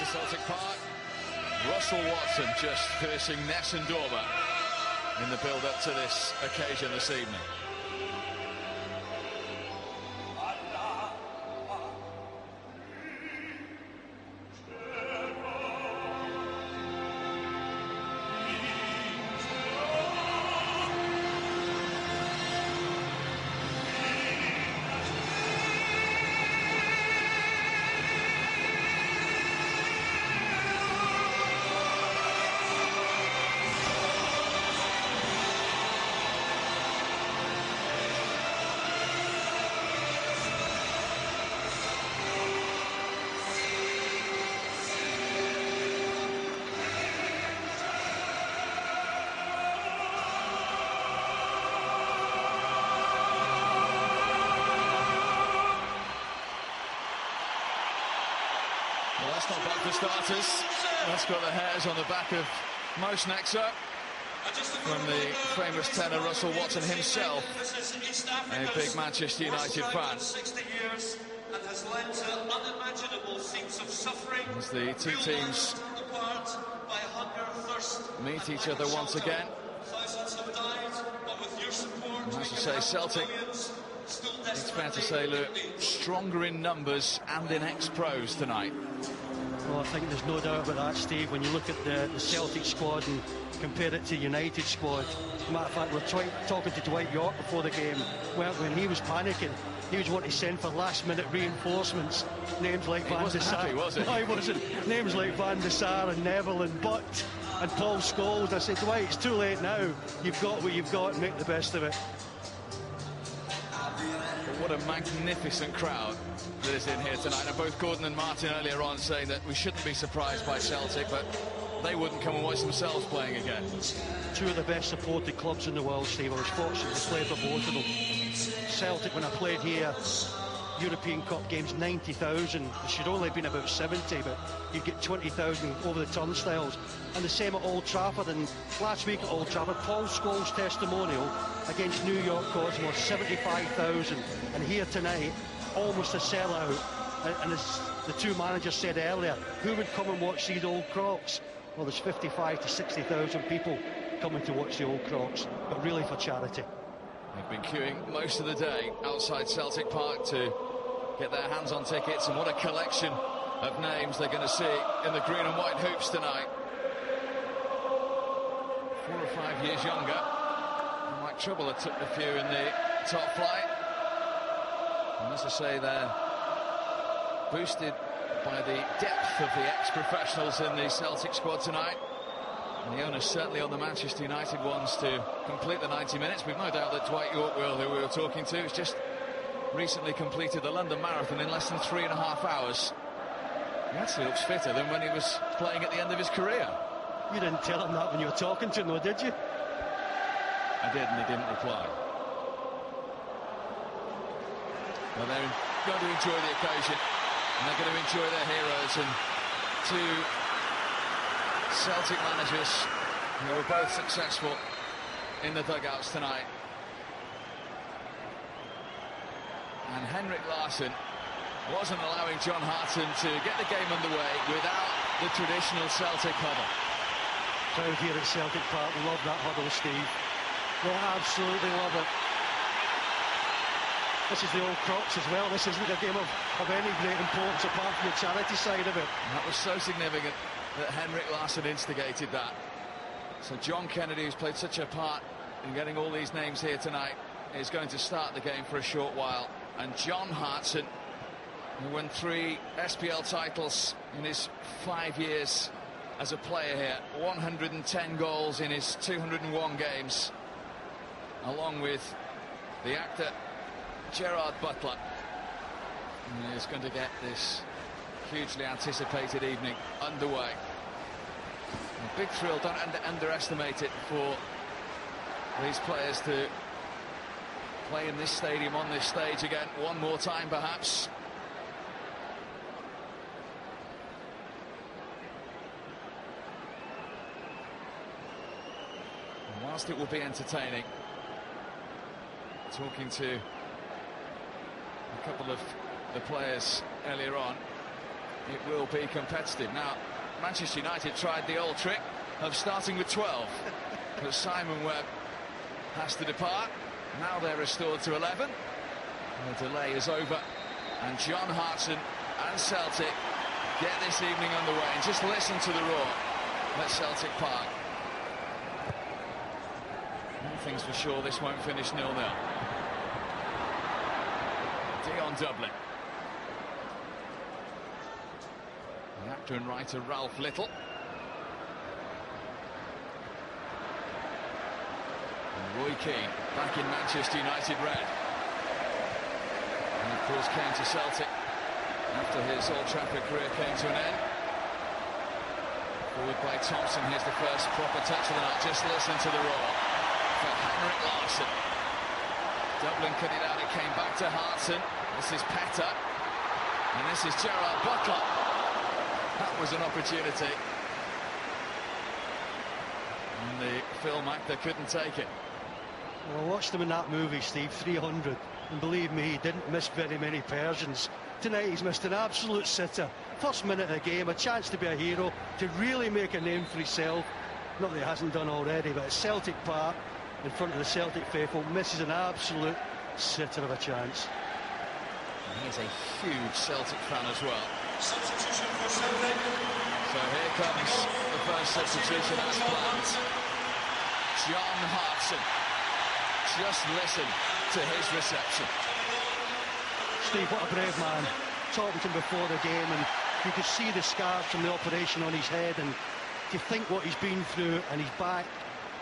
to Celtic Park. Russell Watson just finishing Ness and Dormer in the build-up to this occasion this evening. Well, that's not bad for starters. That's got the hairs on the back of most necks up. From the famous tenor Russell Watson himself, a big Manchester United fan. As the two teams meet each other once again. And as I say, Celtic, it's fair to say, look stronger in numbers and in ex-pros tonight. Well, I think there's no doubt about that, Steve. When you look at the Celtic squad and compare it to United squad, as a matter of fact, we were talking to Dwight York before the game, when he was panicking. He was wanting to send for last-minute reinforcements. Names like Van der Sar. Happy, was he? No, he wasn't. Names like Van der Sar and Neville and Butt and Paul Scholes. I said, Dwight, it's too late now. You've got what you've got, and make the best of it. What a magnificent crowd that is in here tonight. And both Gordon and Martin earlier on saying that we shouldn't be surprised by Celtic, but they wouldn't come and watch themselves playing again. Two of the best supported clubs in the world, Steve. I was fortunate to play for both of them. Celtic, when I played here, European Cup games, 90,000. There should only have been about 70, but you'd get 20,000 over the turnstiles. And the same at Old Trafford. And last week at Old Trafford, Paul Scholes' testimonial against New York Cosmos, 75,000. And here tonight, almost a sellout. And as the two managers said earlier, who would come and watch these old Crocs? Well, there's 55 to 60,000 people coming to watch the old Crocs, but really for charity. They've been queuing most of the day outside Celtic Park to get their hands on tickets, and what a collection of names they're going to see in the green and white hoops tonight. 4 or 5 years younger. Mike Trouble took a few in the top flight. And as I say, they're boosted by the depth of the ex-professionals in the Celtic squad tonight. And the onus certainly on the Manchester United ones to complete the 90 minutes. We've no doubt that Dwight York, who we were talking to, has just recently completed the London Marathon in less than 3.5 hours. He actually looks fitter than when he was playing at the end of his career. You didn't tell him that when you were talking to him, though, did you? I did, and he didn't reply. Well, they're going to enjoy the occasion, and they're going to enjoy their heroes, and two Celtic managers who were both successful in the dugouts tonight. And Henrik Larsson wasn't allowing John Hartson to get the game underway without the traditional Celtic huddle. Crowd here at Celtic Park love that huddle, Steve. They'll absolutely love it. This is the old Crocs as well. This isn't a game of any great importance apart from the charity side of it. And that was so significant that Henrik Larsson instigated that. So John Kennedy, who's played such a part in getting all these names here tonight, is going to start the game for a short while. And John Hartson, who won 3 SPL titles in his 5 years as a player here, 110 goals in his 201 games, along with the actor Gerard Butler, and is going to get this hugely anticipated evening underway. A big thrill, don't underestimate it, for these players to play in this stadium, on this stage again, one more time perhaps. And whilst it will be entertaining, talking to a couple of the players earlier on, it will be competitive. Now, Manchester United tried the old trick of starting with 12, but Simon Webb has to depart. Now they're restored to 11. And the delay is over, and John Hartson and Celtic get this evening underway. And just listen to the roar at Celtic Park. One thing's for sure, this won't finish 0-0. Dion Dublin. The actor and writer Ralph Little. And Roy Keane back in Manchester United red. And of course came to Celtic after his Old Trafford career came to an end. Forward by Thompson. Here's the first proper touch of the night. Just listen to the roar for Henrik Larsson. Dublin cut it out. It came back to Hartson. This is Petter. And this is Gerard Butler. That was an opportunity. And the film actor couldn't take it. Well, I watched him in that movie, Steve, 300. And believe me, he didn't miss very many Persians. Tonight he's missed an absolute sitter. First minute of the game, a chance to be a hero, to really make a name for himself. Not that he hasn't done already, but at Celtic Park, in front of the Celtic faithful, misses an absolute sitter of a chance. And he's a huge Celtic fan as well. So here comes the first substitution as planned. John Hartson. Just listen to his reception. Steve, what a brave man. Talking to him before the game, and you could see the scars from the operation on his head, and to think what he's been through, and he's back,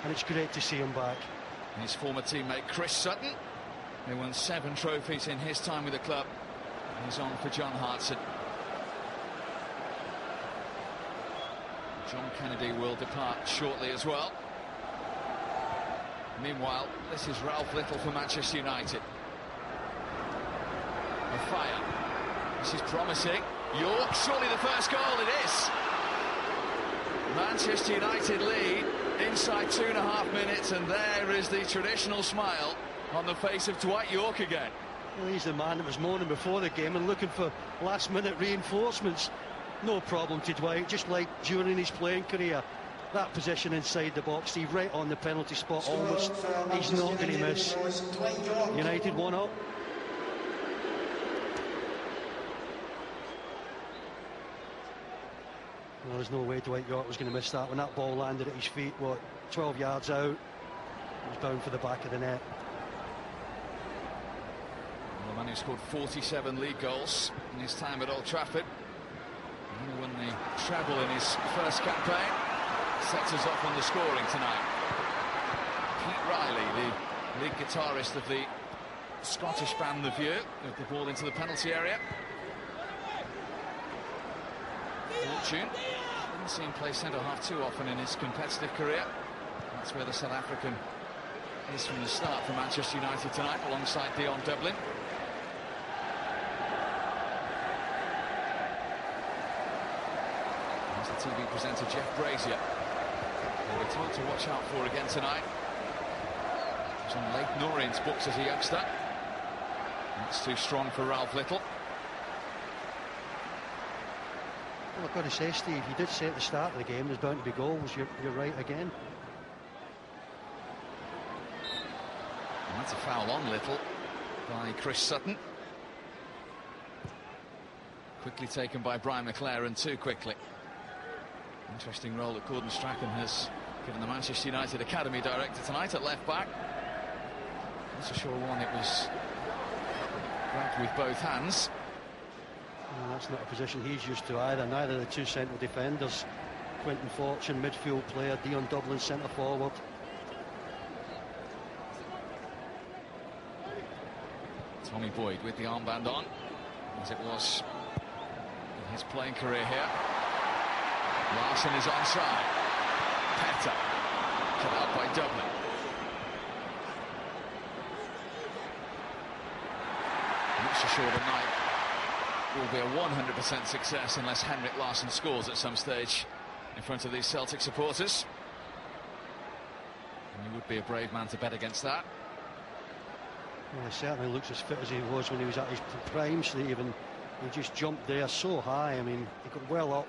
and it's great to see him back. His former teammate Chris Sutton, who won 7 trophies in his time with the club, he's on for John Hartson. John Kennedy will depart shortly as well. Meanwhile, this is Ralph Little for Manchester United. A fire. This is promising. York, surely the first goal. It is. Manchester United lead inside 2.5 minutes, and there is the traditional smile on the face of Dwight York again. Well, he's the man that was moaning before the game and looking for last-minute reinforcements. No problem to Dwight, just like during his playing career. That position inside the box, Steve, right on the penalty spot almost. He's not going to miss. United 1-0. Well, there's no way Dwight York was going to miss that. When that ball landed at his feet, what, 12 yards out, he was bound for the back of the net. The man who scored 47 league goals in his time at Old Trafford. He won the treble in his first campaign. Sets us off on the scoring tonight. Pete Riley, the lead guitarist of the Scottish band The View, with the ball into the penalty area. Fortune didn't see him play centre-half too often in his competitive career. That's where the South African is from the start for Manchester United tonight, alongside Dion Dublin. There's the TV presenter Jeff Brazier, who we're told to watch out for again tonight. He was on Lake Norrien's books as a youngster. That's too strong for Ralph Little. Well, I've got to say, Steve, you did say at the start of the game there's bound to be goals. You're right again. And that's a foul on Little by Chris Sutton. Quickly taken by Brian McLaren, too quickly. Interesting role that Gordon Strachan has given the Manchester United Academy director tonight at left back. That's a sure one. It was grabbed with both hands. Well, that's not a position he's used to either. Neither the two central defenders. Quentin Fortune, midfield player. Dion Dublin, centre forward. Tommy Boyd with the armband on, as it was in his playing career here. Larsson is onside. Petter cut out by Dublin. I'm not so sure the night will be a 100% success unless Henrik Larsson scores at some stage in front of these Celtic supporters. And you would be a brave man to bet against that. Well, he certainly looks as fit as he was when he was at his prime, Steve, and He just jumped there so high. I mean, he got well up.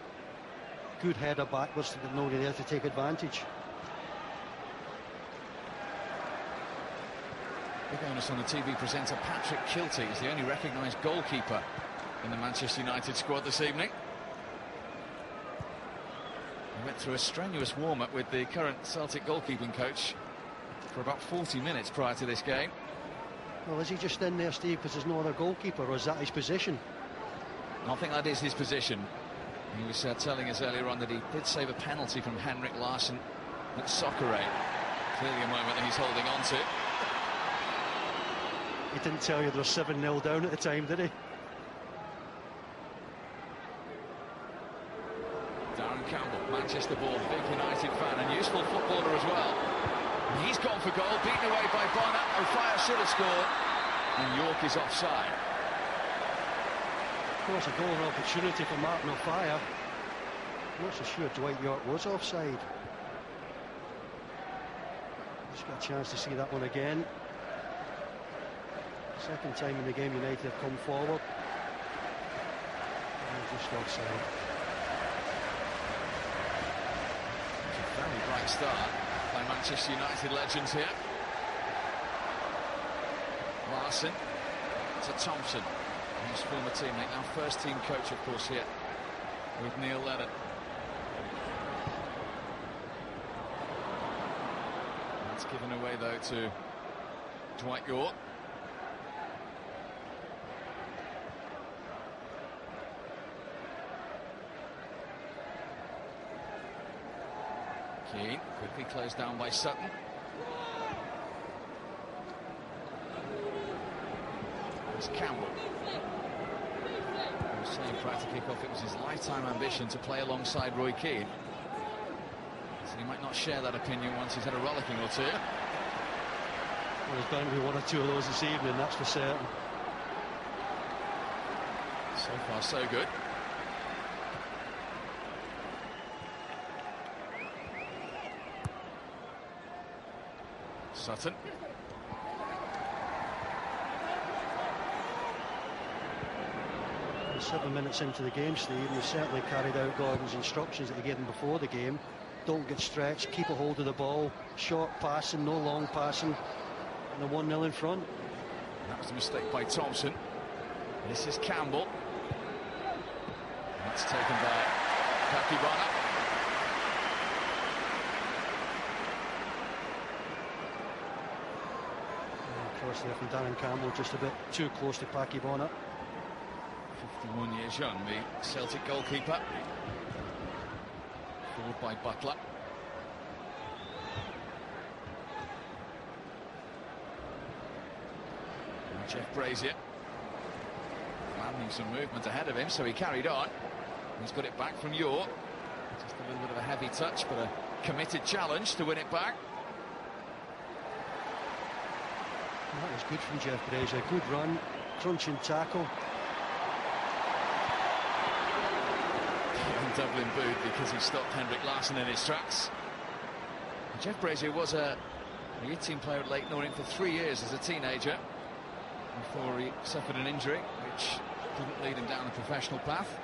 Good header backwards, but nobody there to take advantage. Big onus on the TV presenter Patrick Kilty is the only recognised goalkeeper in the Manchester United squad this evening. He went through a strenuous warm-up with the current Celtic goalkeeping coach for about 40 minutes prior to this game. Well, is he just in there, Steve, because there's no other goalkeeper, or is that his position? I think that is his position. He was telling us earlier on that he did save a penalty from Henrik Larsson at Soccerate. Clearly a moment that he's holding on to. He didn't tell you there was 7-0 down at the time, did he? Darren Campbell, Manchester born, big United fan and useful footballer as well. And he's gone for goal, beaten away by Bonner. O'Fire should have scored, and York is offside. Of course, a goal and opportunity for Martin O'Fire. I'm not so sure Dwight York was offside. Just got a chance to see that one again. Second time in the game United have come forward. And just offside. It's a very bright start by Manchester United legends here. Larsson to Thompson, his former teammate, now first team coach of course here with Neil Lennon. That's given away though to Dwight York. Keane, quickly closed down by Sutton. It's Campbell. He was saying prior to kick-off it was his lifetime ambition to play alongside Roy Keane. So he might not share that opinion once he's had a rollicking or two. Well, there's bound to be one or two of those this evening, that's for certain. So far, so good. Sutton. 7 minutes into the game, Steve, and he certainly carried out Gordon's instructions that he gave him before the game. Don't get stretched, keep a hold of the ball, short passing, no long passing, and the 1-0 in front. That was a mistake by Thompson. This is Campbell. That's taken by Paki Bonner. Cross there from Darren Campbell, just a bit too close to Paki Bonner. 51 years young, the Celtic goalkeeper. Forward by Butler. And Jeff Brazier. Landing some movement ahead of him, so he carried on. He's got it back from York. Just a little bit of a heavy touch, but a committed challenge to win it back. That was good from Jeff Brazier. Good run, crunching tackle. Dublin booed because he stopped Henrik Larsson in his tracks. Jeff Brazier was a youth team player at Leyton Orient for 3 years as a teenager before he suffered an injury which didn't lead him down the professional path.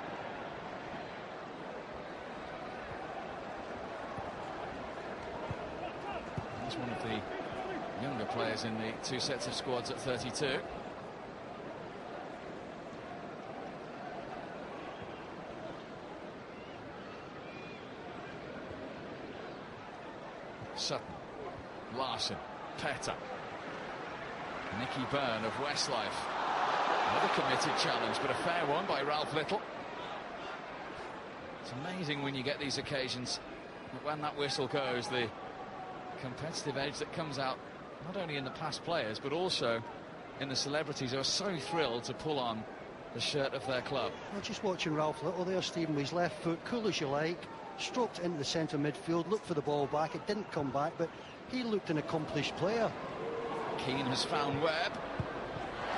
He's one of the younger players in the two sets of squads at 32. Sutton, Larsson, Petter, Nicky Byrne of Westlife. Another committed challenge, but a fair one by Ralph Little. It's amazing when you get these occasions, that when that whistle goes, the competitive edge that comes out not only in the past players but also in the celebrities who are so thrilled to pull on the shirt of their club. Well, just watching Ralph Little there, Stephen, with his left foot, cool as you like, stroked into the centre midfield, looked for the ball back. It didn't come back, but he looked an accomplished player. Keane has found Webb.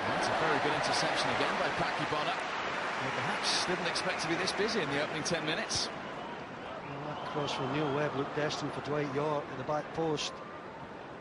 That's a very good interception again by Paki Bonner. Well, perhaps didn't expect to be this busy in the opening 10 minutes. Well, that cross from Neil Webb looked destined for Dwight York at the back post.